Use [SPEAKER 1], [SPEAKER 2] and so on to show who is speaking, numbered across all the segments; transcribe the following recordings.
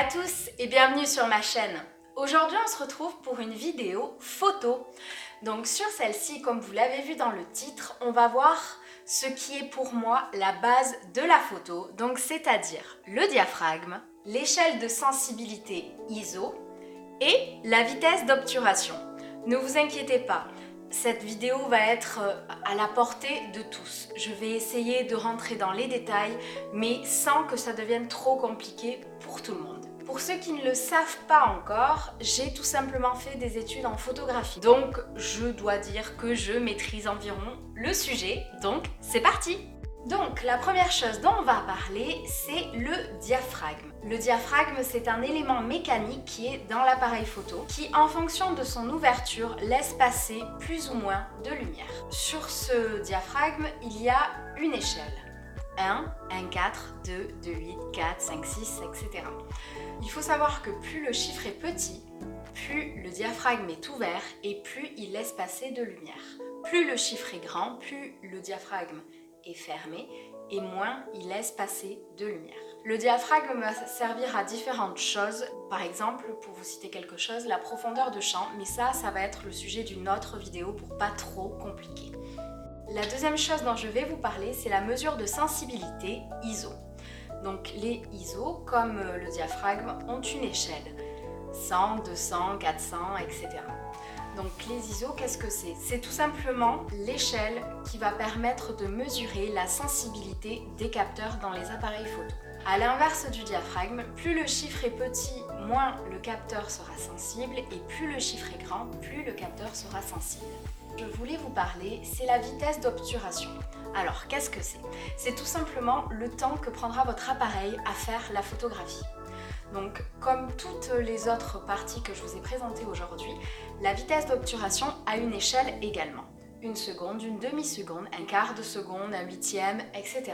[SPEAKER 1] tous et bienvenue sur ma chaîne. Aujourd'hui on se retrouve pour une vidéo photo. Donc sur celle-ci, comme vous l'avez vu dans le titre, on va voir ce qui est pour moi la base de la photo. Donc c'est-à-dire le diaphragme, l'échelle de sensibilité ISO et la vitesse d'obturation. Ne vous inquiétez pas. Cette vidéo va être à la portée de tous. Je vais essayer de rentrer dans les détails, mais sans que ça devienne trop compliqué pour tout le monde. Pour ceux qui ne le savent pas encore, j'ai tout simplement fait des études en photographie. Donc, je dois dire que je maîtrise environ le sujet. Donc, c'est parti! Donc, la première chose dont on va parler, c'est le diaphragme. Le diaphragme, c'est un élément mécanique qui est dans l'appareil photo, qui, en fonction de son ouverture, laisse passer plus ou moins de lumière. Sur ce diaphragme, il y a une échelle. 1, 4, 2, 8, 4, 5, 6, etc. Il faut savoir que plus le chiffre est petit, plus le diaphragme est ouvert et plus il laisse passer de lumière. Plus le chiffre est grand, plus le diaphragme est fermé et moins il laisse passer de lumière. Le diaphragme va servir à différentes choses. Par exemple, pour vous citer quelque chose, la profondeur de champ, mais ça va être le sujet d'une autre vidéo pour pas trop compliquer. La deuxième chose dont je vais vous parler, c'est la mesure de sensibilité ISO. Donc les ISO, comme le diaphragme, ont une échelle. 100, 200, 400, etc. Donc les ISO, qu'est-ce que c'est? C'est tout simplement l'échelle qui va permettre de mesurer la sensibilité des capteurs dans les appareils photo. À l'inverse du diaphragme, plus le chiffre est petit, moins le capteur sera sensible et plus le chiffre est grand, plus le capteur sera sensible. Je voulais vous parler, c'est la vitesse d'obturation. Alors, qu'est-ce que c'est? C'est tout simplement le temps que prendra votre appareil à faire la photographie. Donc, comme toutes les autres parties que je vous ai présentées aujourd'hui, la vitesse d'obturation a une échelle également. Une seconde, une demi-seconde, un quart de seconde, un huitième, etc.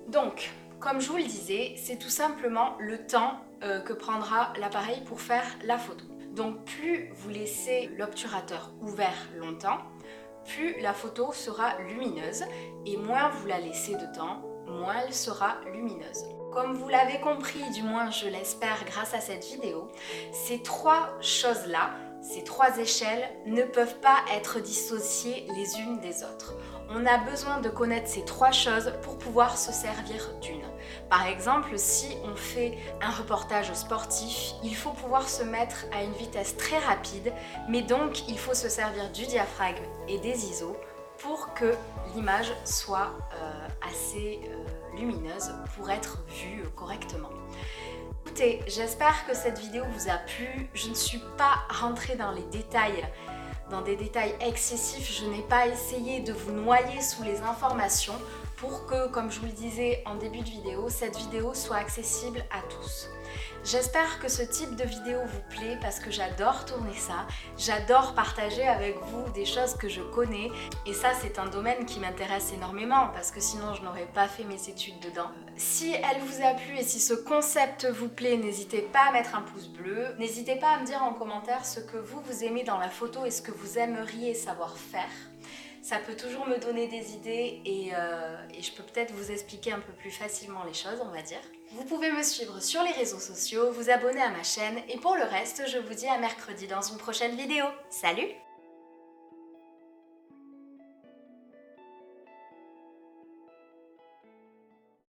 [SPEAKER 1] Donc, comme je vous le disais, c'est tout simplement le temps que prendra l'appareil pour faire la photo. Donc, plus vous laissez l'obturateur ouvert longtemps, plus la photo sera lumineuse et moins vous la laissez de temps, moins elle sera lumineuse. Comme vous l'avez compris, du moins je l'espère grâce à cette vidéo, ces trois choses-là, ces trois échelles ne peuvent pas être dissociées les unes des autres. On a besoin de connaître ces trois choses pour pouvoir se servir d'une. Par exemple, si on fait un reportage sportif, il faut pouvoir se mettre à une vitesse très rapide, mais donc il faut se servir du diaphragme et des ISO pour que l'image soit assez lumineuse pour être vue correctement. Écoutez, j'espère que cette vidéo vous a plu. Je ne suis pas rentrée dans les détails, dans des détails excessifs. Je n'ai pas essayé de vous noyer sous les informations pour que, comme je vous le disais en début de vidéo, cette vidéo soit accessible à tous. J'espère que ce type de vidéo vous plaît parce que j'adore tourner ça, j'adore partager avec vous des choses que je connais et ça c'est un domaine qui m'intéresse énormément parce que sinon je n'aurais pas fait mes études dedans. Si elle vous a plu et si ce concept vous plaît, n'hésitez pas à mettre un pouce bleu, n'hésitez pas à me dire en commentaire ce que vous aimez dans la photo et ce que vous aimeriez savoir faire. Ça peut toujours me donner des idées et je peux peut-être vous expliquer un peu plus facilement les choses, on va dire. Vous pouvez me suivre sur les réseaux sociaux, vous abonner à ma chaîne et pour le reste, je vous dis à mercredi dans une prochaine vidéo. Salut!